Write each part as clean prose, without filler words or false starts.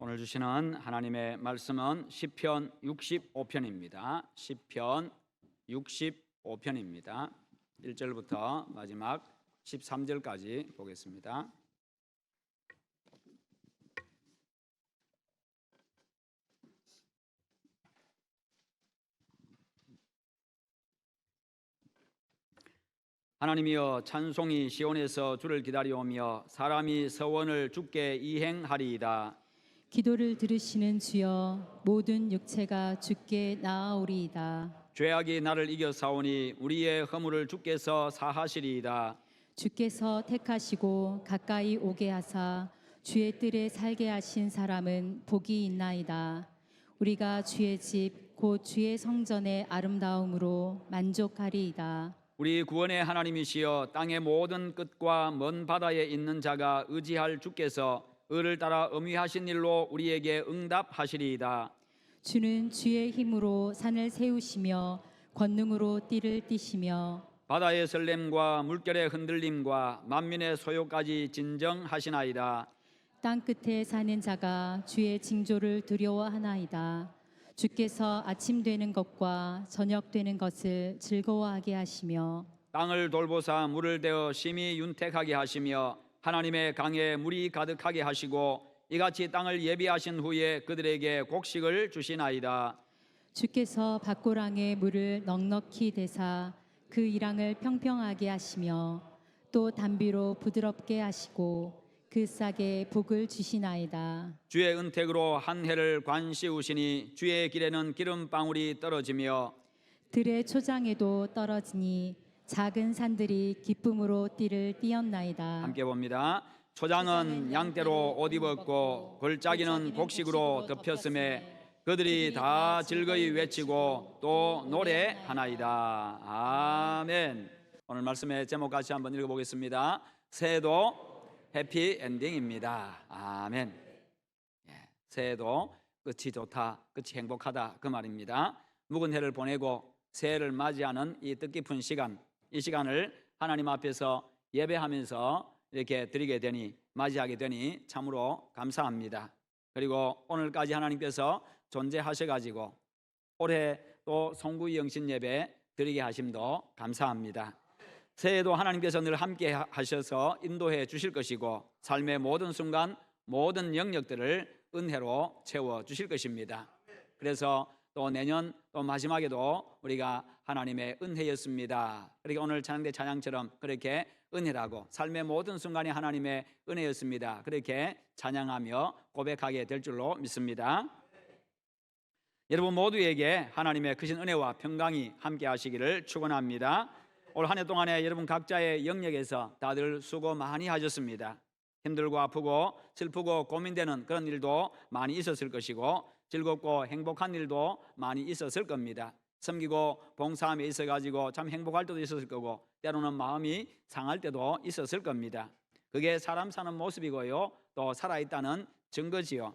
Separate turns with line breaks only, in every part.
오늘 주시는 하나님의 말씀은 시편 65편입니다. 시편 65편입니다. 1절부터 마지막 13절까지 보겠습니다. 하나님이여, 찬송이 시온에서 주를 기다려오며 사람이 서원을 주께 이행하리이다.
기도를 들으시는 주여, 모든 육체가 주께 나아오리이다.
죄악이 나를 이겨 싸우니 우리의 허물을 주께서 사하시리이다.
주께서 택하시고 가까이 오게 하사 주의 뜰에 살게 하신 사람은 복이 있나이다. 우리가 주의 집 곧 주의 성전의 아름다움으로 만족하리이다.
우리 구원의 하나님이시여, 땅의 모든 끝과 먼 바다에 있는 자가 의지할 주께서 의를 따라 엄위하신 일로 우리에게 응답하시리이다.
주는 주의 힘으로 산을 세우시며 권능으로 띠를 띠시며
바다의 설렘과 물결의 흔들림과 만민의 소요까지 진정하시나이다.
땅 끝에 사는 자가 주의 징조를 두려워하나이다. 주께서 아침 되는 것과 저녁 되는 것을 즐거워하게 하시며
땅을 돌보사 물을 대어 심히 윤택하게 하시며 하나님의 강에 물이 가득하게 하시고 이같이 땅을 예비하신 후에 그들에게 곡식을 주시나이다.
주께서 밭고랑에 물을 넉넉히 대사 그 이랑을 평평하게 하시며 또 담비로 부드럽게 하시고 그 싹에 복을 주시나이다.
주의 은택으로 한 해를 관시우시니 주의 길에는 기름방울이 떨어지며
들의 초장에도 떨어지니 작은 산들이 기쁨으로 띠를 띄었나이다.
함께 봅니다. 초장은 양떼로 옷 입었고 골짜기는 곡식으로 덮였음에 그들이 다 즐거이 외치고 또 노래하나이다. 아멘. 오늘 말씀의 제목 같이 한번 읽어보겠습니다. 새해도 해피 엔딩입니다. 아멘. 새해도 끝이 좋다, 끝이 행복하다, 그 말입니다. 묵은 해를 보내고 새해를 맞이하는 이 뜻깊은 시간, 이 시간을 하나님 앞에서 예배하면서 이렇게 드리게 되니, 맞이하게 되니 참으로 감사합니다. 그리고 오늘까지 하나님께서 존재하셔가지고 올해 또 송구이 영신 예배 드리게 하심도 감사합니다. 새해도 하나님께서 늘 함께 하셔서 인도해 주실 것이고 삶의 모든 순간 모든 영역들을 은혜로 채워 주실 것입니다. 그래서 또 내년 또 마지막에도 우리가 하나님의 은혜였습니다. 그러니까 오늘 찬양대 찬양처럼 그렇게 은혜라고 삶의 모든 순간이 하나님의 은혜였습니다. 그렇게 찬양하며 고백하게 될 줄로 믿습니다. 여러분 모두에게 하나님의 크신 은혜와 평강이 함께 하시기를 축원합니다. 올 한 해 동안에 여러분 각자의 영역에서 다들 수고 많이 하셨습니다. 힘들고 아프고 슬프고 고민되는 그런 일도 많이 있었을 것이고 즐겁고 행복한 일도 많이 있었을 겁니다. 섬기고 봉사함에 있어가지고 참 행복할 때도 있었을 거고 때로는 마음이 상할 때도 있었을 겁니다. 그게 사람 사는 모습이고요, 또 살아있다는 증거지요.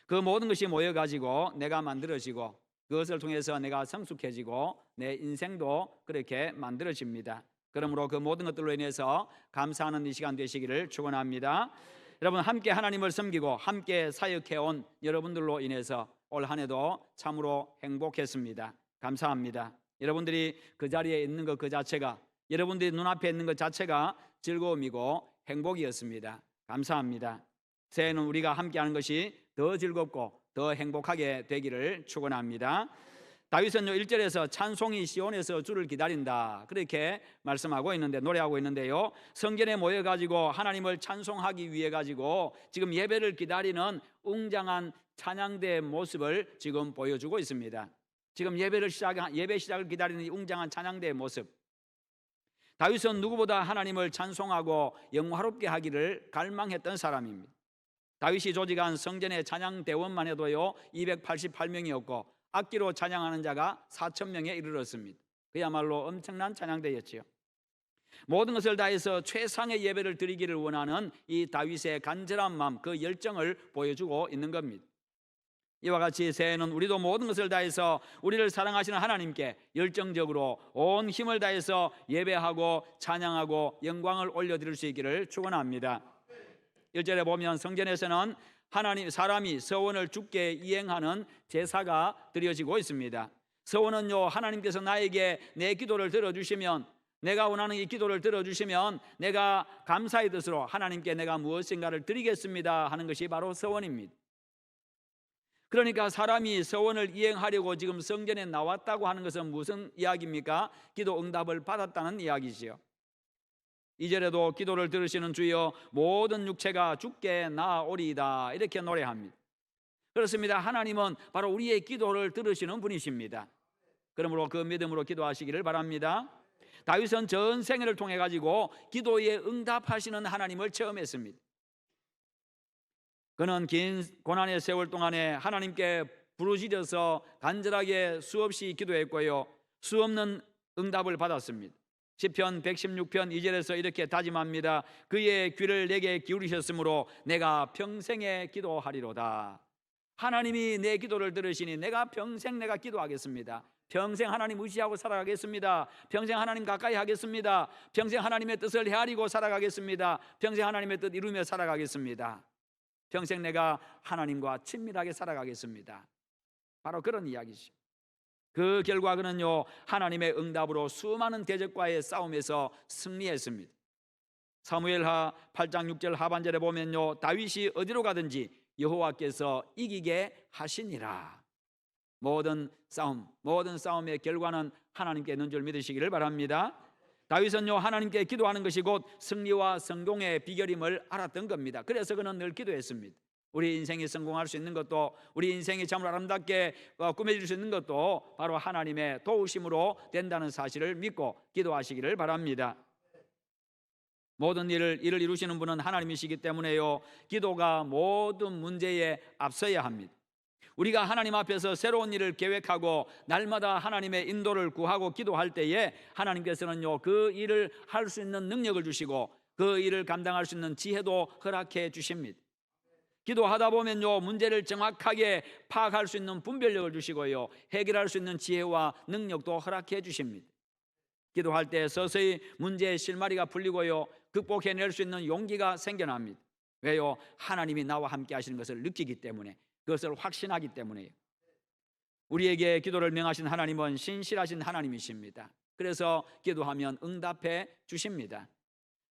그 모든 것이 모여가지고 내가 만들어지고 그것을 통해서 내가 성숙해지고 내 인생도 그렇게 만들어집니다. 그러므로 그 모든 것들로 인해서 감사하는 이 시간 되시기를 축원합니다. 여러분 함께 하나님을 섬기고 함께 사역해온 여러분들로 인해서 올 한 해도 참으로 행복했습니다. 감사합니다. 여러분들이 그 자리에 있는 것 그 자체가, 여러분들이 눈앞에 있는 것 자체가 즐거움이고 행복이었습니다. 감사합니다. 새해는 우리가 함께하는 것이 더 즐겁고 더 행복하게 되기를 축원합니다. 다윗은 1절에서 찬송이 시온에서 주를 기다린다 그렇게 말씀하고 있는데, 노래하고 있는데요, 성전에 모여가지고 하나님을 찬송하기 위해 가지고 지금 예배를 기다리는 웅장한 찬양대의 모습을 지금 보여주고 있습니다. 지금 예배 시작을 기다리는 이 웅장한 찬양대의 모습, 다윗은 누구보다 하나님을 찬송하고 영화롭게 하기를 갈망했던 사람입니다. 다윗이 조직한 성전의 찬양대원만 해도요 288명이었고 악기로 찬양하는 자가 4,000명에 이르렀습니다. 그야말로 엄청난 찬양대였지요. 모든 것을 다해서 최상의 예배를 드리기를 원하는 이 다윗의 간절한 마음, 그 열정을 보여주고 있는 겁니다. 이와 같이 새해는 우리도 모든 것을 다해서 우리를 사랑하시는 하나님께 열정적으로 온 힘을 다해서 예배하고 찬양하고 영광을 올려드릴 수 있기를 축원합니다. 1절에 보면 성전에서는 사람이 서원을 주께 이행하는 제사가 드려지고 있습니다. 서원은요, 하나님께서 나에게 내 기도를 들어주시면, 내가 원하는 이 기도를 들어주시면 내가 감사의 뜻으로 하나님께 내가 무엇인가를 드리겠습니다 하는 것이 바로 서원입니다. 그러니까 사람이 서원을 이행하려고 지금 성전에 나왔다고 하는 것은 무슨 이야기입니까? 기도 응답을 받았다는 이야기지요. 2절에도 기도를 들으시는 주여 모든 육체가 주께 나아오리이다 이렇게 노래합니다. 그렇습니다. 하나님은 바로 우리의 기도를 들으시는 분이십니다. 그러므로 그 믿음으로 기도하시기를 바랍니다. 다윗은 전 생애를 통해 가지고 기도에 응답하시는 하나님을 체험했습니다. 그는 긴 고난의 세월 동안에 하나님께 부르짖어서 간절하게 수없이 기도했고요, 수없는 응답을 받았습니다. 시편 116편 2절에서 이렇게 다짐합니다. 그의 귀를 내게 기울이셨으므로 내가 평생에 기도하리로다. 하나님이 내 기도를 들으시니 내가 평생 기도하겠습니다. 평생 하나님 의지하고 살아가겠습니다. 평생 하나님 가까이 하겠습니다. 평생 하나님의 뜻을 헤아리고 살아가겠습니다. 평생 하나님의 뜻 이루며 살아가겠습니다. 평생 내가 하나님과 친밀하게 살아가겠습니다. 바로 그런 이야기죠. 그 결과 그는요, 하나님의 응답으로 수많은 대적과의 싸움에서 승리했습니다. 사무엘하 8장 6절 하반절에 보면요, 다윗이 어디로 가든지 여호와께서 이기게 하시니라. 모든 싸움의 결과는 하나님께 있는 줄 믿으시기를 바랍니다. 다윗은요, 하나님께 기도하는 것이 곧 승리와 성공의 비결임을 알았던 겁니다. 그래서 그는 늘 기도했습니다. 우리 인생이 성공할 수 있는 것도, 우리 인생이 참으로 아름답게 꾸며질 수 있는 것도 바로 하나님의 도우심으로 된다는 사실을 믿고 기도하시기를 바랍니다. 모든 일을 이루시는 분은 하나님이시기 때문에요, 기도가 모든 문제에 앞서야 합니다. 우리가 하나님 앞에서 새로운 일을 계획하고 날마다 하나님의 인도를 구하고 기도할 때에 하나님께서는요, 그 일을 할 수 있는 능력을 주시고 그 일을 감당할 수 있는 지혜도 허락해 주십니다. 기도하다 보면요, 문제를 정확하게 파악할 수 있는 분별력을 주시고요, 해결할 수 있는 지혜와 능력도 허락해 주십니다. 기도할 때 서서히 문제의 실마리가 풀리고요, 극복해낼 수 있는 용기가 생겨납니다. 왜요? 하나님이 나와 함께 하시는 것을 느끼기 때문에, 그것을 확신하기 때문에요. 우리에게 기도를 명하신 하나님은 신실하신 하나님이십니다. 그래서 기도하면 응답해 주십니다.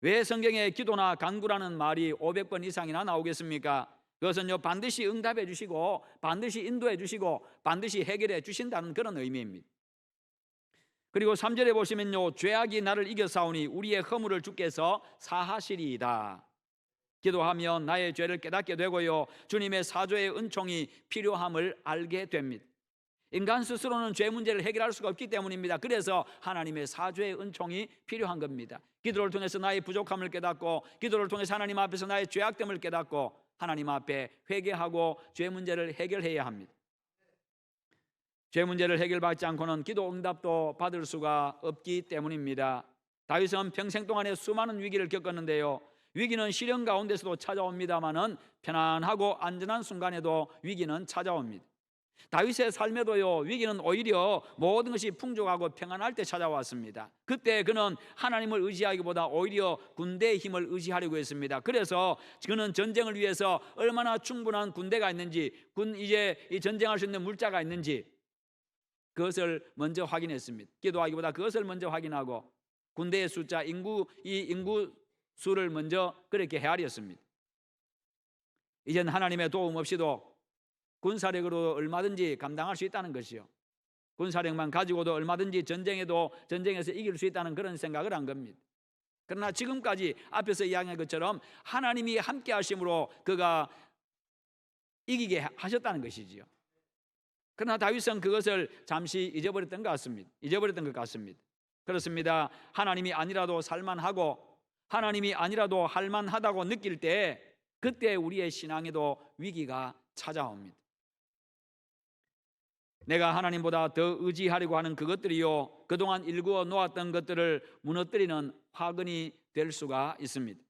왜 성경에 기도나 간구라는 말이 500번 이상이나 나오겠습니까? 그것은요, 반드시 응답해 주시고 반드시 인도해 주시고 반드시 해결해 주신다는 그런 의미입니다. 그리고 3절에 보시면요, 죄악이 나를 이겨싸우니 우리의 허물을 주께서 사하시리이다. 기도하면 나의 죄를 깨닫게 되고요, 주님의 사죄의 은총이 필요함을 알게 됩니다. 인간 스스로는 죄 문제를 해결할 수가 없기 때문입니다. 그래서 하나님의 사죄의 은총이 필요한 겁니다. 기도를 통해서 나의 부족함을 깨닫고, 기도를 통해서 하나님 앞에서 나의 죄악됨을 깨닫고 하나님 앞에 회개하고 죄 문제를 해결해야 합니다. 죄 문제를 해결받지 않고는 기도 응답도 받을 수가 없기 때문입니다. 다윗은 평생 동안에 수많은 위기를 겪었는데요, 위기는 시련 가운데서도 찾아옵니다마는 편안하고 안전한 순간에도 위기는 찾아옵니다. 다윗의 삶에도요, 위기는 오히려 모든 것이 풍족하고 평안할 때 찾아왔습니다. 그때 그는 하나님을 의지하기보다 오히려 군대의 힘을 의지하려고 했습니다. 그래서 그는 전쟁을 위해서 얼마나 충분한 군대가 있는지, 이제 이 전쟁할 수 있는 물자가 있는지 그것을 먼저 확인했습니다. 기도하기보다 그것을 먼저 확인하고 군대의 숫자, 인구 수를 먼저 그렇게 헤아렸습니다. 이젠 하나님의 도움 없이도 군사력으로 얼마든지 감당할 수 있다는 것이요, 군사력만 가지고도 얼마든지 전쟁에서 이길 수 있다는 그런 생각을 한 겁니다. 그러나 지금까지 앞에서 이야기한 것처럼 하나님이 함께 하심으로 그가 이기게 하셨다는 것이지요. 그러나 다윗은 그것을 잠시 잊어버렸던 것 같습니다. 그렇습니다. 하나님이 아니라도 살만하고 하나님이 아니라도 할만하다고 느낄 때, 그때 우리의 신앙에도 위기가 찾아옵니다. 내가 하나님보다 더 의지하려고 하는 그것들이요, 그동안 일구어 놓았던 것들을 무너뜨리는 화근이 될 수가 있습니다.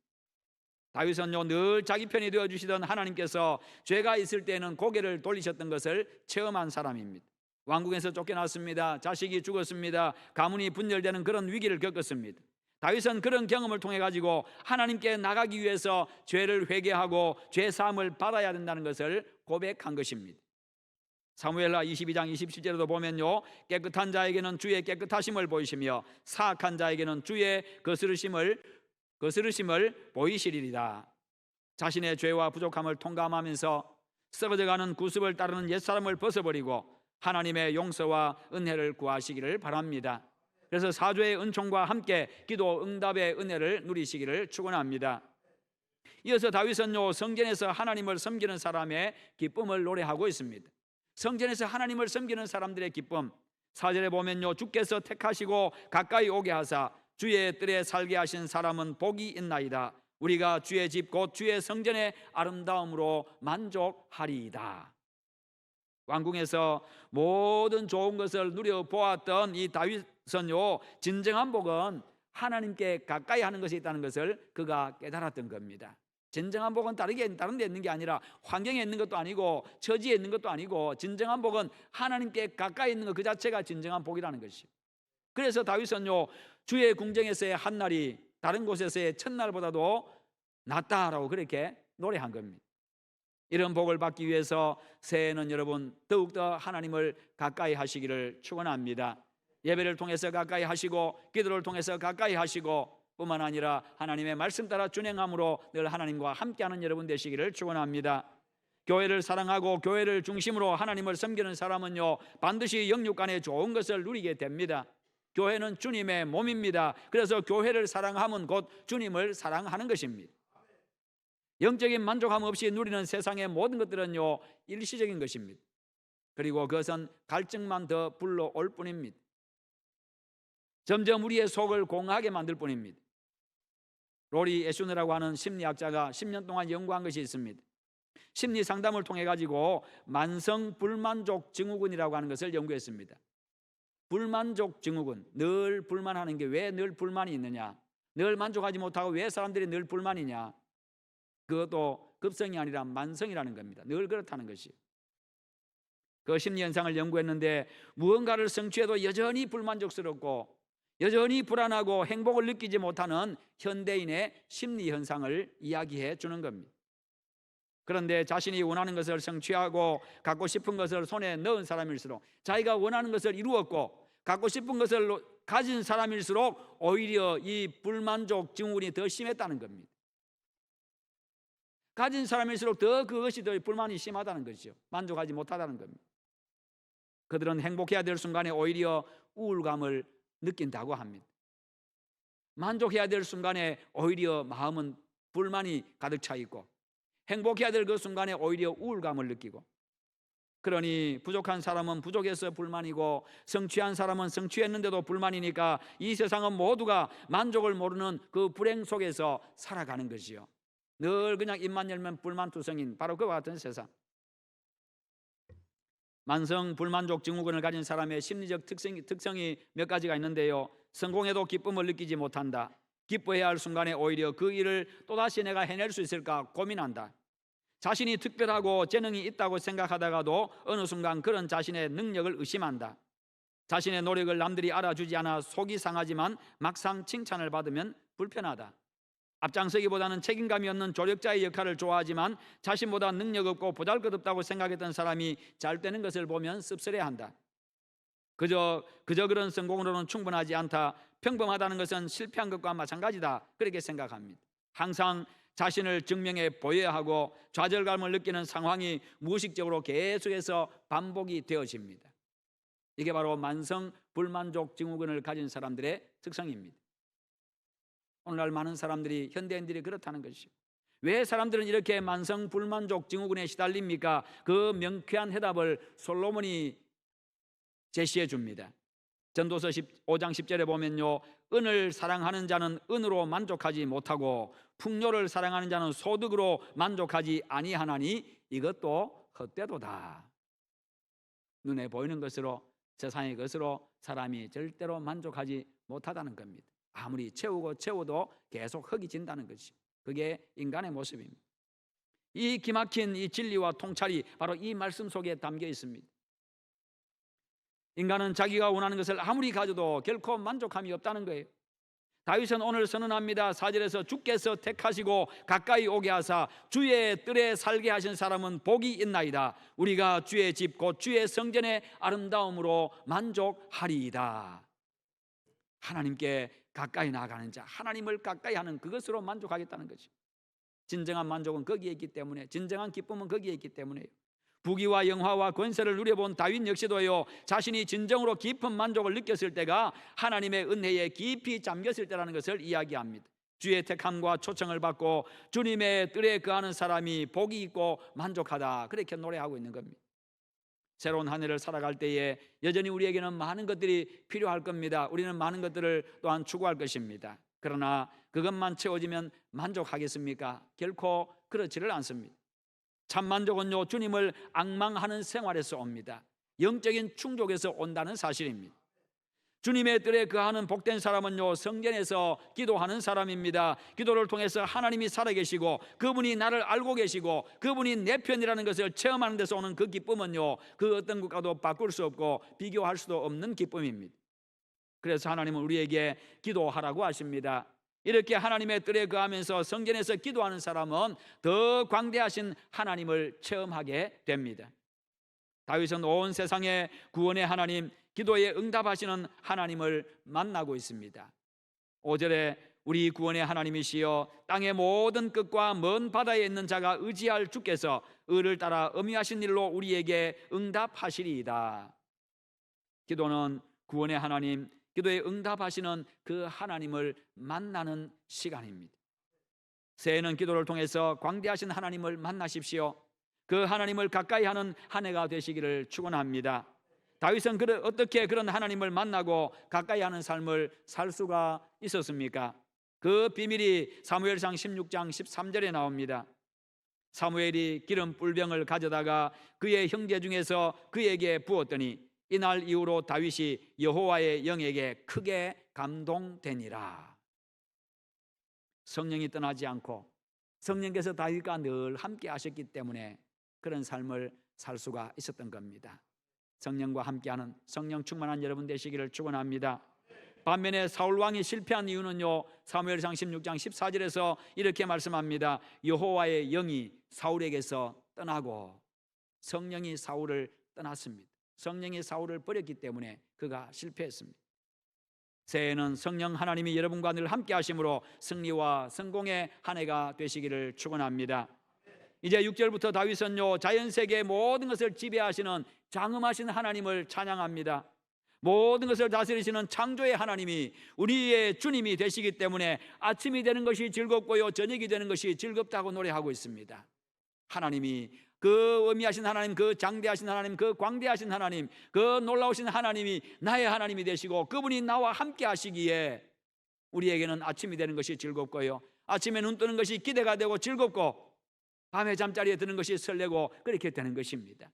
다윗은요, 늘 자기 편이 되어주시던 하나님께서 죄가 있을 때는 고개를 돌리셨던 것을 체험한 사람입니다. 왕궁에서 쫓겨났습니다. 자식이 죽었습니다. 가문이 분열되는 그런 위기를 겪었습니다. 다윗은 그런 경험을 통해 가지고 하나님께 나가기 위해서 죄를 회개하고 죄 사함을 받아야 된다는 것을 고백한 것입니다. 사무엘하 22장 27절에도 보면요, 깨끗한 자에게는 주의 깨끗하심을 보이시며 사악한 자에게는 주의 거스르심을 보이시리이다. 자신의 죄와 부족함을 통감하면서 썩어져가는 구습을 따르는 옛사람을 벗어버리고 하나님의 용서와 은혜를 구하시기를 바랍니다. 그래서 사죄의 은총과 함께 기도 응답의 은혜를 누리시기를 축원합니다. 이어서 다윗은요, 성전에서 하나님을 섬기는 사람의 기쁨을 노래하고 있습니다. 성전에서 하나님을 섬기는 사람들의 기쁨, 4절에 보면요, 주께서 택하시고 가까이 오게 하사 주의 뜰에 살게 하신 사람은 복이 있나이다. 우리가 주의 집 곧 주의 성전의 아름다움으로 만족하리이다. 왕궁에서 모든 좋은 것을 누려보았던 이 다윗은요, 진정한 복은 하나님께 가까이 하는 것이 있다는 것을 그가 깨달았던 겁니다. 진정한 복은 다른 데 있는 게 아니라 환경에 있는 것도 아니고 처지에 있는 것도 아니고, 진정한 복은 하나님께 가까이 있는 것 그 자체가 진정한 복이라는 것이죠. 그래서 다윗은요, 주의 궁정에서의 한 날이 다른 곳에서의 첫날보다도 낫다라고 그렇게 노래한 겁니다. 이런 복을 받기 위해서 새해에는 여러분 더욱더 하나님을 가까이 하시기를 축원합니다. 예배를 통해서 가까이 하시고 기도를 통해서 가까이 하시고, 뿐만 아니라 하나님의 말씀 따라 준행함으로 늘 하나님과 함께하는 여러분 되시기를 축원합니다. 교회를 사랑하고 교회를 중심으로 하나님을 섬기는 사람은요, 반드시 영육 간에 좋은 것을 누리게 됩니다. 교회는 주님의 몸입니다. 그래서 교회를 사랑하면 곧 주님을 사랑하는 것입니다. 영적인 만족함 없이 누리는 세상의 모든 것들은요, 일시적인 것입니다. 그리고 그것은 갈증만 더 불러올 뿐입니다. 점점 우리의 속을 공허하게 만들 뿐입니다. 로리 에슈너라고 하는 심리학자가 10년 동안 연구한 것이 있습니다. 심리 상담을 통해 가지고 만성 불만족 증후군이라고 하는 것을 연구했습니다. 불만족 증후군, 늘 불만하는 게 왜 늘 불만이 있느냐, 늘 만족하지 못하고 왜 사람들이 늘 불만이냐, 그것도 급성이 아니라 만성이라는 겁니다. 늘 그렇다는 것이. 그 심리 현상을 연구했는데 무언가를 성취해도 여전히 불만족스럽고 여전히 불안하고 행복을 느끼지 못하는 현대인의 심리 현상을 이야기해 주는 겁니다. 그런데 자신이 원하는 것을 성취하고 갖고 싶은 것을 손에 넣은 사람일수록, 자기가 원하는 것을 이루었고 갖고 싶은 것을 가진 사람일수록 오히려 이 불만족 증후군이 더 심했다는 겁니다. 가진 사람일수록 더 그것이 더 불만이 심하다는 것이죠. 만족하지 못하다는 겁니다. 그들은 행복해야 될 순간에 오히려 우울감을 느낀다고 합니다. 만족해야 될 순간에 오히려 마음은 불만이 가득 차 있고, 행복해야 될 그 순간에 오히려 우울감을 느끼고, 그러니 부족한 사람은 부족해서 불만이고 성취한 사람은 성취했는데도 불만이니까 이 세상은 모두가 만족을 모르는 그 불행 속에서 살아가는 것이요, 늘 그냥 입만 열면 불만투성인 바로 그와 같은 세상. 만성 불만족 증후군을 가진 사람의 심리적 특성이 몇 가지가 있는데요, 성공해도 기쁨을 느끼지 못한다. 기뻐해야 할 순간에 오히려 그 일을 또다시 내가 해낼 수 있을까 고민한다. 자신이 특별하고 재능이 있다고 생각하다가도 어느 순간 그런 자신의 능력을 의심한다. 자신의 노력을 남들이 알아주지 않아 속이 상하지만 막상 칭찬을 받으면 불편하다. 앞장서기보다는 책임감이 없는 조력자의 역할을 좋아하지만 자신보다 능력 없고 보잘것없다고 생각했던 사람이 잘 되는 것을 보면 씁쓸해한다. 그저 그런 성공으로는 충분하지 않다. 평범하다는 것은 실패한 것과 마찬가지다. 그렇게 생각합니다. 항상 자신을 증명해 보여야 하고 좌절감을 느끼는 상황이 무의식적으로 계속해서 반복이 되어집니다. 이게 바로 만성 불만족 증후군을 가진 사람들의 특성입니다. 오늘날 많은 사람들이, 현대인들이 그렇다는 것이죠. 왜 사람들은 이렇게 만성 불만족 증후군에 시달립니까? 그 명쾌한 해답을 솔로몬이 제시해 줍니다. 전도서 5장 10절에 보면요, 은을 사랑하는 자는 은으로 만족하지 못하고 풍요를 사랑하는 자는 소득으로 만족하지 아니하나니 이것도 헛되도다. 눈에 보이는 것으로, 세상의 것으로 사람이 절대로 만족하지 못하다는 겁니다. 아무리 채워도 계속 흙이 진다는 것이, 그게 인간의 모습입니다. 이 기막힌 이 진리와 통찰이 바로 이 말씀 속에 담겨 있습니다. 인간은 자기가 원하는 것을 아무리 가져도 결코 만족함이 없다는 거예요. 다윗은 오늘 선언합니다. 4절에서 주께서 택하시고 가까이 오게 하사 주의 뜰에 살게 하신 사람은 복이 있나이다. 우리가 주의 집 곧 주의 성전의 아름다움으로 만족하리이다. 하나님께 가까이 나아가는 자, 하나님을 가까이 하는 그것으로 만족하겠다는 거죠. 진정한 만족은 거기에 있기 때문에, 진정한 기쁨은 거기에 있기 때문에요. 부귀와 영화와 권세를 누려본 다윗 역시도요, 자신이 진정으로 깊은 만족을 느꼈을 때가 하나님의 은혜에 깊이 잠겼을 때라는 것을 이야기합니다. 주의 택함과 초청을 받고 주님의 뜰에 거하는 사람이 복이 있고 만족하다, 그렇게 노래하고 있는 겁니다. 새로운 한 해를 살아갈 때에 여전히 우리에게는 많은 것들이 필요할 겁니다. 우리는 많은 것들을 또한 추구할 것입니다. 그러나 그것만 채워지면 만족하겠습니까? 결코 그렇지를 않습니다. 참 만족은요, 주님을 앙망하는 생활에서 옵니다. 영적인 충족에서 온다는 사실입니다. 주님의 뜰에 거하는 복된 사람은요, 성전에서 기도하는 사람입니다. 기도를 통해서 하나님이 살아계시고 그분이 나를 알고 계시고 그분이 내 편이라는 것을 체험하는 데서 오는 그 기쁨은요, 그 어떤 것과도 바꿀 수 없고 비교할 수도 없는 기쁨입니다. 그래서 하나님은 우리에게 기도하라고 하십니다. 이렇게 하나님의 뜰에 거하면서 성전에서 기도하는 사람은 더 광대하신 하나님을 체험하게 됩니다. 다윗은 온 세상의 구원의 하나님, 기도에 응답하시는 하나님을 만나고 있습니다. 5절에 우리 구원의 하나님이시여 땅의 모든 끝과 먼 바다에 있는 자가 의지할 주께서 의를 따라 엄히하신 일로 우리에게 응답하시리이다. 기도는 구원의 하나님, 기도에 응답하시는 그 하나님을 만나는 시간입니다. 새해는 기도를 통해서 광대하신 하나님을 만나십시오. 그 하나님을 가까이 하는 한 해가 되시기를 축원합니다. 다윗은 어떻게 그런 하나님을 만나고 가까이 하는 삶을 살 수가 있었습니까? 그 비밀이 사무엘상 16장 13절에 나옵니다. 사무엘이 기름 뿔병을 가져다가 그의 형제 중에서 그에게 부었더니 이날 이후로 다윗이 여호와의 영에게 크게 감동되니라. 성령이 떠나지 않고 성령께서 다윗과 늘 함께 하셨기 때문에 그런 삶을 살 수가 있었던 겁니다. 성령과 함께하는 성령 충만한 여러분 되시기를 축원합니다. 반면에 사울 왕이 실패한 이유는요, 사무엘상 16장 14절에서 이렇게 말씀합니다. 여호와의 영이 사울에게서 떠나고 성령이 사울을 떠났습니다. 성령이 사울을 버렸기 때문에 그가 실패했습니다. 새해에는 성령 하나님이 여러분과 늘 함께 하심으로 승리와 성공의 한 해가 되시기를 축원합니다. 이제 6절부터 다윗은요, 자연세계 모든 것을 지배하시는 장엄하신 하나님을 찬양합니다. 모든 것을 다스리시는 창조의 하나님이 우리의 주님이 되시기 때문에 아침이 되는 것이 즐겁고요, 저녁이 되는 것이 즐겁다고 노래하고 있습니다. 하나님이, 그 의미하신 하나님, 그 장대하신 하나님, 그 광대하신 하나님, 그 놀라우신 하나님이 나의 하나님이 되시고 그분이 나와 함께 하시기에 우리에게는 아침이 되는 것이 즐겁고요, 아침에 눈 뜨는 것이 기대가 되고 즐겁고 밤에 잠자리에 드는 것이 설레고 그렇게 되는 것입니다.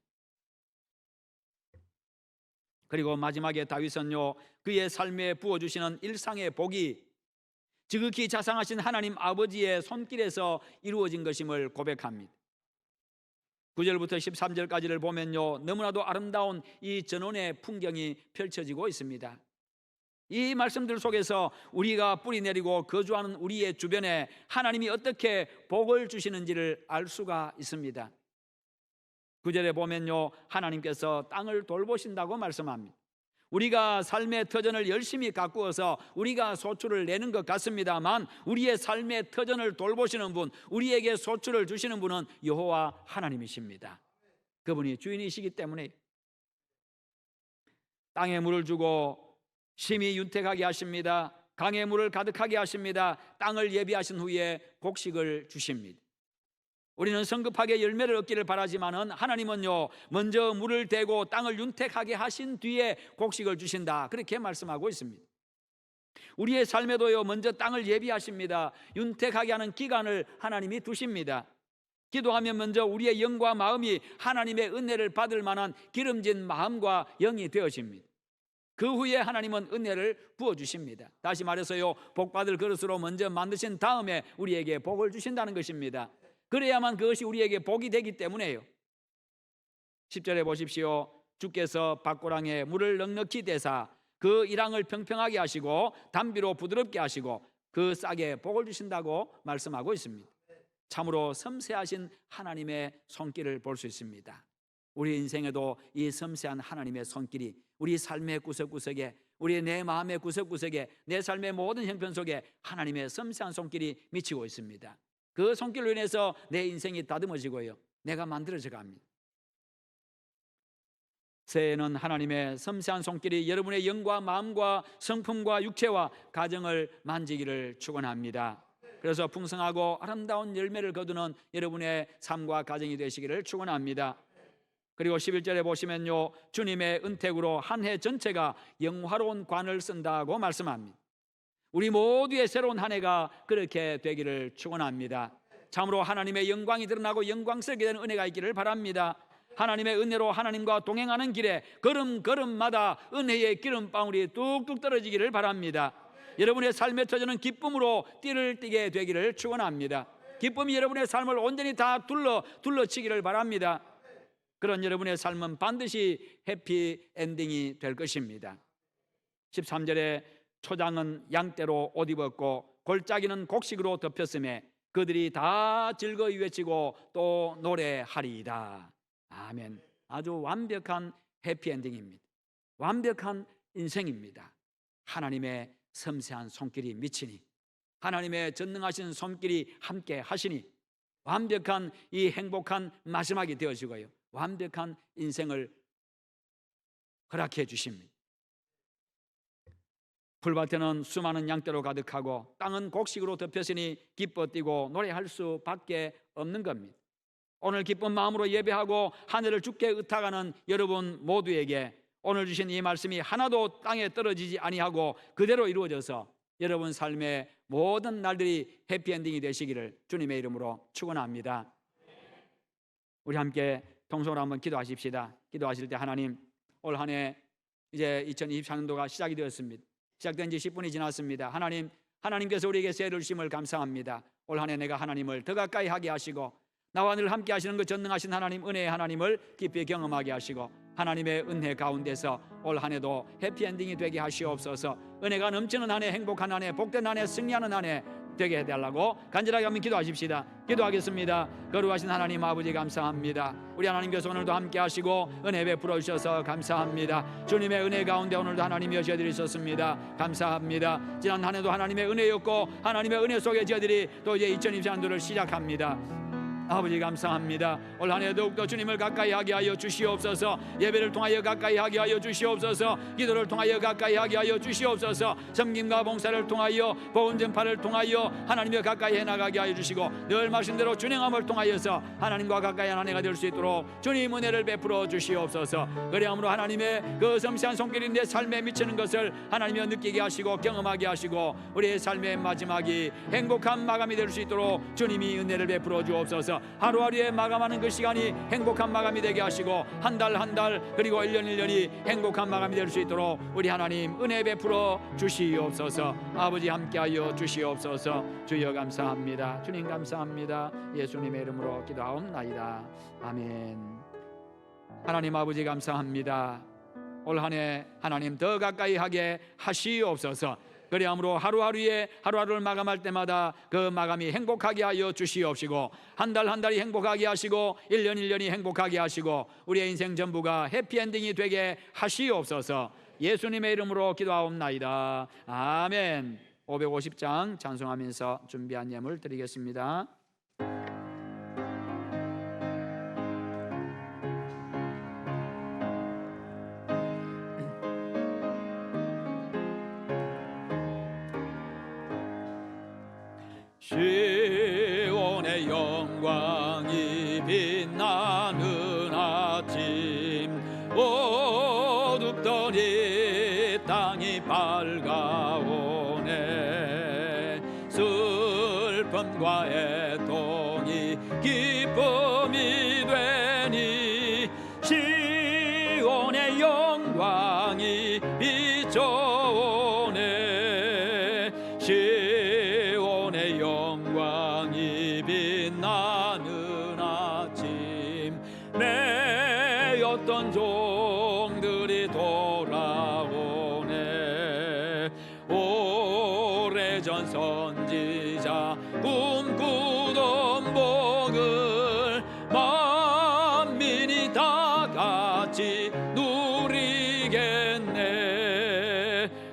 그리고 마지막에 다윗은요, 그의 삶에 부어주시는 일상의 복이 지극히 자상하신 하나님 아버지의 손길에서 이루어진 것임을 고백합니다. 9절부터 13절까지를 보면요, 너무나도 아름다운 이 전원의 풍경이 펼쳐지고 있습니다. 이 말씀들 속에서 우리가 뿌리내리고 거주하는 우리의 주변에 하나님이 어떻게 복을 주시는지를 알 수가 있습니다. 9절에 보면요, 하나님께서 땅을 돌보신다고 말씀합니다. 우리가 삶의 터전을 열심히 가꾸어서 우리가 소출을 내는 것 같습니다만 우리의 삶의 터전을 돌보시는 분, 우리에게 소출을 주시는 분은 여호와 하나님이십니다. 그분이 주인이시기 때문에 땅에 물을 주고 심히 윤택하게 하십니다. 강에 물을 가득하게 하십니다. 땅을 예비하신 후에 곡식을 주십니다. 우리는 성급하게 열매를 얻기를 바라지만은 하나님은요, 먼저 물을 대고 땅을 윤택하게 하신 뒤에 곡식을 주신다, 그렇게 말씀하고 있습니다. 우리의 삶에도요, 먼저 땅을 예비하십니다. 윤택하게 하는 기간을 하나님이 두십니다. 기도하면 먼저 우리의 영과 마음이 하나님의 은혜를 받을 만한 기름진 마음과 영이 되어집니다. 그 후에 하나님은 은혜를 부어주십니다. 다시 말해서요, 복받을 그릇으로 먼저 만드신 다음에 우리에게 복을 주신다는 것입니다. 그래야만 그것이 우리에게 복이 되기 때문에요. 10절에 보십시오. 주께서 밭고랑에 물을 넉넉히 대사 그 일항을 평평하게 하시고 담비로 부드럽게 하시고 그 싹에 복을 주신다고 말씀하고 있습니다. 참으로 섬세하신 하나님의 손길을 볼 수 있습니다. 우리 인생에도 이 섬세한 하나님의 손길이 우리 삶의 구석구석에, 우리 내 마음의 구석구석에, 내 삶의 모든 형편 속에 하나님의 섬세한 손길이 미치고 있습니다. 그 손길로 인해서 내 인생이 다듬어지고요, 내가 만들어져 갑니다. 새해에는 하나님의 섬세한 손길이 여러분의 영과 마음과 성품과 육체와 가정을 만지기를 축원합니다. 그래서 풍성하고 아름다운 열매를 거두는 여러분의 삶과 가정이 되시기를 축원합니다. 그리고 11절에 보시면요, 주님의 은택으로 한 해 전체가 영화로운 관을 쓴다고 말씀합니다. 우리 모두의 새로운 한 해가 그렇게 되기를 축원합니다. 참으로 하나님의 영광이 드러나고 영광스럽게 되는 은혜가 있기를 바랍니다. 하나님의 은혜로 하나님과 동행하는 길에 걸음걸음마다 은혜의 기름방울이 뚝뚝 떨어지기를 바랍니다. 여러분의 삶의 터전은 기쁨으로 띠를 띠게 되기를 축원합니다. 기쁨이 여러분의 삶을 온전히 다 둘러치기를 바랍니다. 그런 여러분의 삶은 반드시 해피 엔딩이 될 것입니다. 13절에 초장은 양떼로 옷 입었고 골짜기는 곡식으로 덮였음에 그들이 다 즐거이 외치고 또 노래하리이다. 아멘. 아주 완벽한 해피엔딩입니다. 완벽한 인생입니다. 하나님의 섬세한 손길이 미치니, 하나님의 전능하신 손길이 함께 하시니 완벽한 이 행복한 마지막이 되어지고요, 완벽한 인생을 허락해 주십니다. 풀밭에는 수많은 양떼로 가득하고 땅은 곡식으로 덮였으니 기뻐 뛰고 노래할 수밖에 없는 겁니다. 오늘 기쁜 마음으로 예배하고 하늘을 주께 의탁하는 여러분 모두에게 오늘 주신 이 말씀이 하나도 땅에 떨어지지 아니하고 그대로 이루어져서 여러분 삶의 모든 날들이 해피엔딩이 되시기를 주님의 이름으로 축원합니다. 우리 함께 통성으로 한번 기도하십시다. 기도하실 때 하나님, 올 한 해 이제 2024년도가 시작이 되었습니다. 시작된 지 10분이 지났습니다. 하나님께서 우리에게 새해를 주심을 감사합니다. 올 한 해 내가 하나님을 더 가까이 하게 하시고 나와 늘 함께 하시는 그 전능하신 하나님, 은혜의 하나님을 깊이 경험하게 하시고 하나님의 은혜 가운데서 올 한 해도 해피엔딩이 되게 하시옵소서. 은혜가 넘치는 한 해, 행복한 한 해, 복된 한 해, 승리하는 한 해 되게 해달라고 간절하게 한번 기도하십시다. 기도하겠습니다. 거룩하신 하나님 아버지 감사합니다. 우리 하나님께서 오늘도 함께 하시고 은혜 베풀어 주셔서 감사합니다. 주님의 은혜 가운데 오늘도 하나님이 여셔드리셨습니다. 감사합니다. 지난 한 해도 하나님의 은혜였고 하나님의 은혜 속에 저희들이 또 이제 2024년도를 시작합니다. 아버지 감사합니다. 올 한 해 더욱더 주님을 가까이 하게 하여 주시옵소서. 예배를 통하여 가까이 하게 하여 주시옵소서. 기도를 통하여 가까이 하게 하여 주시옵소서. 섬김과 봉사를 통하여 복음 전파를 통하여 하나님과 가까이 해나가게 하여 주시고 늘 말씀대로 준행함을 통하여서 하나님과 가까이 한 해가 될 수 있도록 주님 은혜를 베풀어 주시옵소서. 그리함으로 하나님의 그 섬세한 손길이 내 삶에 미치는 것을 하나님이 느끼게 하시고 경험하게 하시고 우리의 삶의 마지막이 행복한 마감이 될 수 있도록 주님이 은혜를 베풀어 주옵소서. 하루하루에 마감하는 그 시간이 행복한 마감이 되게 하시고 한 달 한 달 그리고 1년 1년이 행복한 마감이 될 수 있도록 우리 하나님 은혜 베풀어 주시옵소서. 아버지 함께하여 주시옵소서. 주여 감사합니다. 주님 감사합니다. 예수님의 이름으로 기도하옵나이다. 아멘. 하나님 아버지 감사합니다. 올 한 해 하나님 더 가까이 하게 하시옵소서. 그리함으로 하루하루를 마감할 때마다 그 마감이 행복하게 하여 주시옵시고 한 달 한 달이 행복하게 하시고 1년 1년이 행복하게 하시고 우리의 인생 전부가 해피엔딩이 되게 하시옵소서. 예수님의 이름으로 기도하옵나이다. 아멘. 550장 찬송하면서 준비한 예물 드리겠습니다.
시온의 영광이 빛나는 아침 어둡던 이 땅이 밝아오네. 슬픔과 애통이 기쁨이 되니 시온의 영광이 비춰오네. 시온의 영광이 빛나는 아침 매였던 종들이 돌아오네. 같이 누리겠네.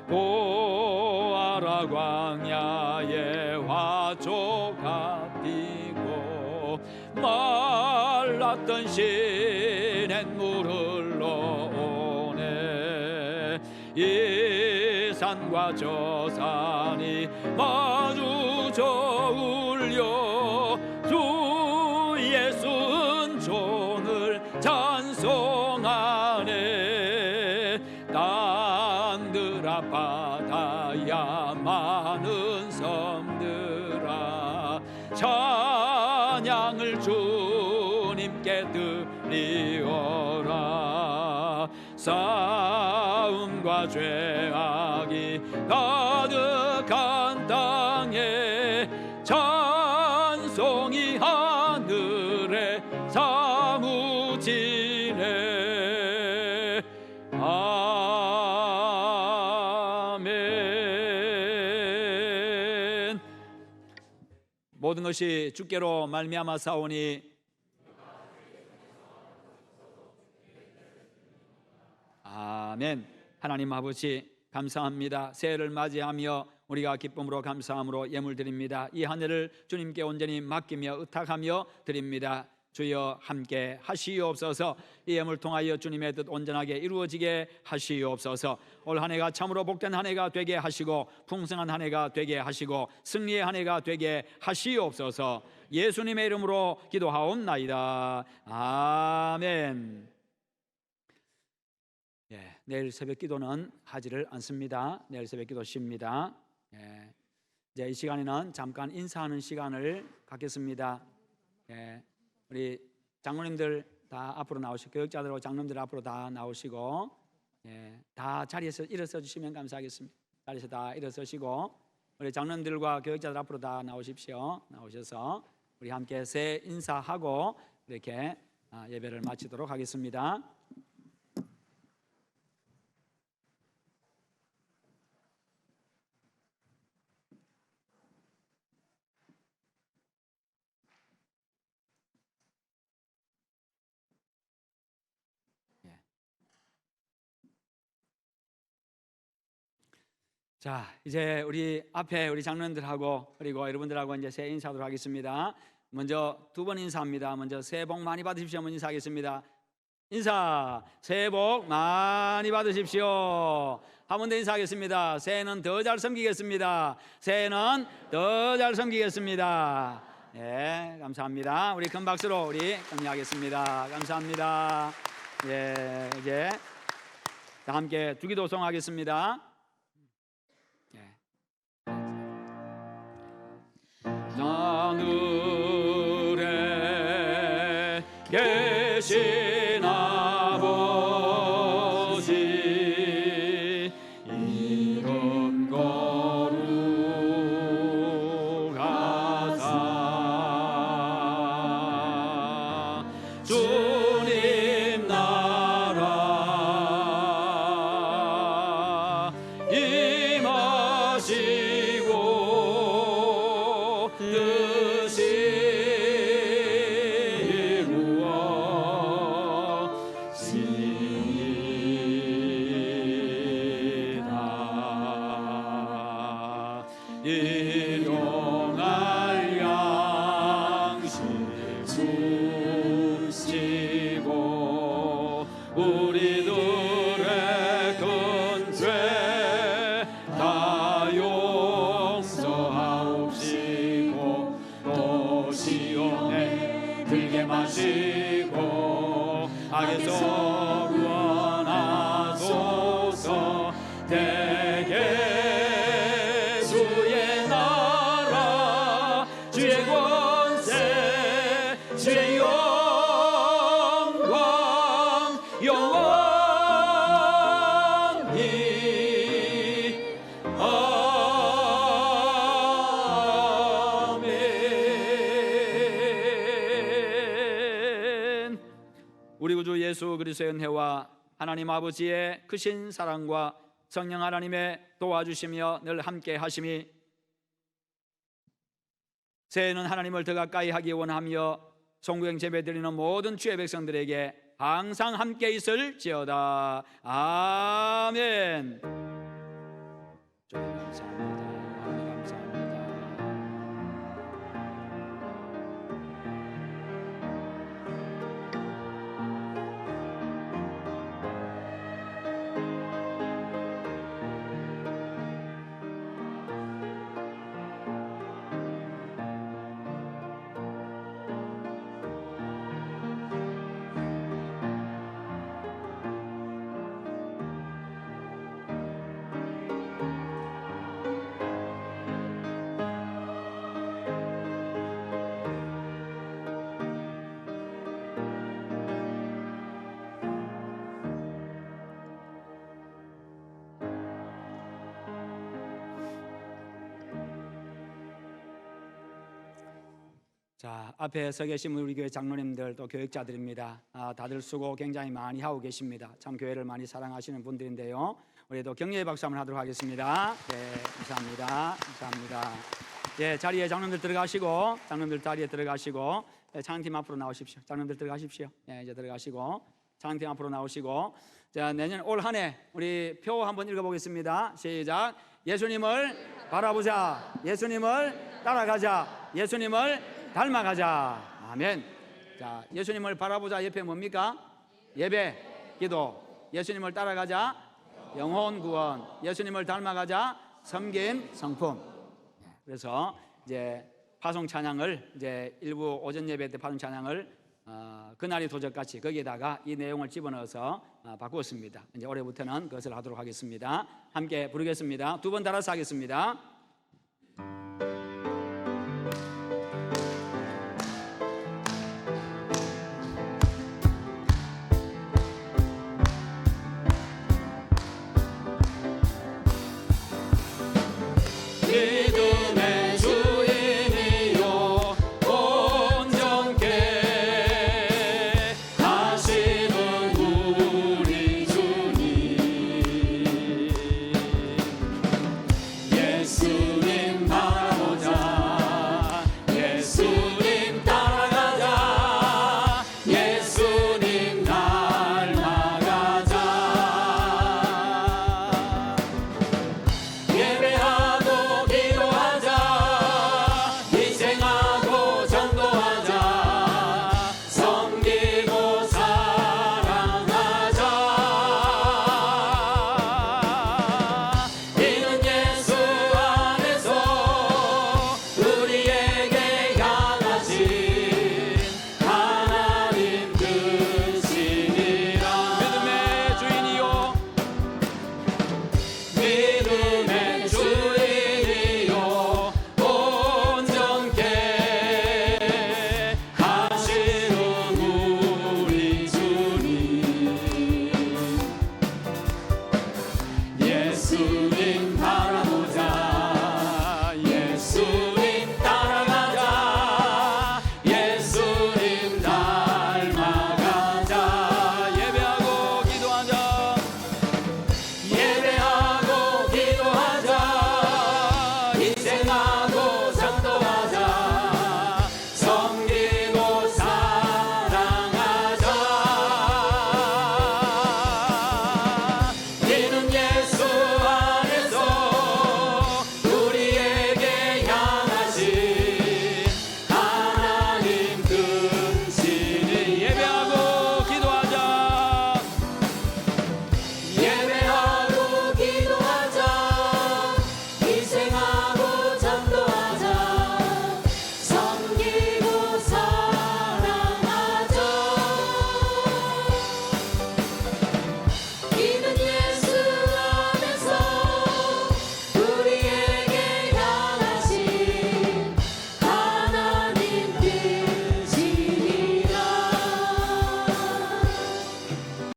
보아라 광야의 화초가 피고 말랐던 시냇물 흘러오네. 이 산과 저 산이 마주쳐 울려 주 예수 은총을 찬송하네. 땅들아 바다야 많은 섬들아 찬양을 주님께 드리어라. 싸움과 죄악이 가득한 땅에 찬송이 하늘에 사무치네. 아멘. 모든 것이 주께로 말미암아 사오니 아멘. 하나님 아버지 감사합니다. 새해를 맞이하며 우리가 기쁨으로 감사함으로 예물 드립니다. 이 한 해를 주님께 온전히 맡기며 의탁하며 드립니다. 주여 함께 하시옵소서. 이 예물 통하여 주님의 뜻 온전하게 이루어지게 하시옵소서. 올 한 해가 참으로 복된 한 해가 되게 하시고 풍성한 한 해가 되게 하시고 승리의 한 해가 되게 하시옵소서. 예수님의 이름으로 기도하옵나이다. 아멘. 내일 새벽 기도는 하지를 않습니다. 내일 새벽 기도 쉽니다. 이제 이 시간에는 잠깐 인사하는 시간을 갖겠습니다. 우리 장로님들 다 앞으로 나오시고 교육자들하고 장로님들 앞으로 다 나오시고 다 자리에서 일어서 주시면 감사하겠습니다. 자리에서 다 일어서시고 우리 장로님들과 교육자들 앞으로 다 나오십시오. 나오셔서 우리 함께 새해 인사하고 이렇게 예배를 마치도록 하겠습니다. 자, 이제 우리 앞에 우리 장로님들하고 그리고 여러분들하고 이제 새해 인사하도록 하겠습니다. 먼저 두 번 인사합니다. 먼저 새해 복 많이 받으십시오. 먼저 인사하겠습니다. 인사, 새해 복 많이 받으십시오. 한 번 더 인사하겠습니다. 새해는 더 잘 섬기겠습니다. 새해는 더 잘 섬기겠습니다. 네, 감사합니다. 우리 큰 박수로 우리 격려하겠습니다. 감사합니다. 예, 이제 다 함께 주기도송 하겠습니다. 하늘에 계신 아버지 이름 거룩하사 주님 나라 임하시고 뜻이 이루어지이다. 일용할 양식 주시고 우리들의 큰 죄 다 용서하옵시고 또 시온에 들게 마시고 악에서 구원하소서. 대개 주의 나라 주의 권세 주의 영광 영원히 아멘. 우리 구주 예수 그리스도의 은혜와 하나님 아버지의 크신 사랑과 성령 하나님의 도와주시며 늘 함께 하심이 새해는 하나님을 더 가까이 하기 원하며 송구행 제배 드리는 모든 주의 백성들에게
항상 함께 있을지어다. 아멘. 주님 감사합니다. 하나님 감사합니다. 자, 앞에 서 계신 우리 교회 장로님들 또 교육자들입니다. 다들 수고 굉장히 많이 하고 계십니다. 참 교회를 많이 사랑하시는 분들인데요. 우리도 격려의 박수 한번 하도록 하겠습니다. 네, 감사합니다. 감사합니다. 예, 자리에 장로님들 들어가시고, 장로님들 자리에 들어가시고, 찬양팀 앞으로 나오십시오. 장로님들 들어가십시오. 예, 이제 들어가시고, 찬양팀 앞으로 나오시고, 자, 내년 올 한 해 우리 표 한번 읽어보겠습니다. 시작. 예수님을 바라보자. 예수님을 따라가자. 예수님을 닮아가자. 아멘. 자, 예수님을 바라보자 옆에 뭡니까? 예배, 기도. 예수님을 따라가자. 영혼 구원. 예수님을 닮아가자. 섬김, 성품. 그래서 이제 파송 찬양을 이제 일부 오전 예배 때 파송 찬양을 그날이 도적같이 거기에다가 이 내용을 집어넣어서 바꾸었습니다. 이제 올해부터는 그것을 하도록 하겠습니다. 함께 부르겠습니다. 두 번 따라서 하겠습니다.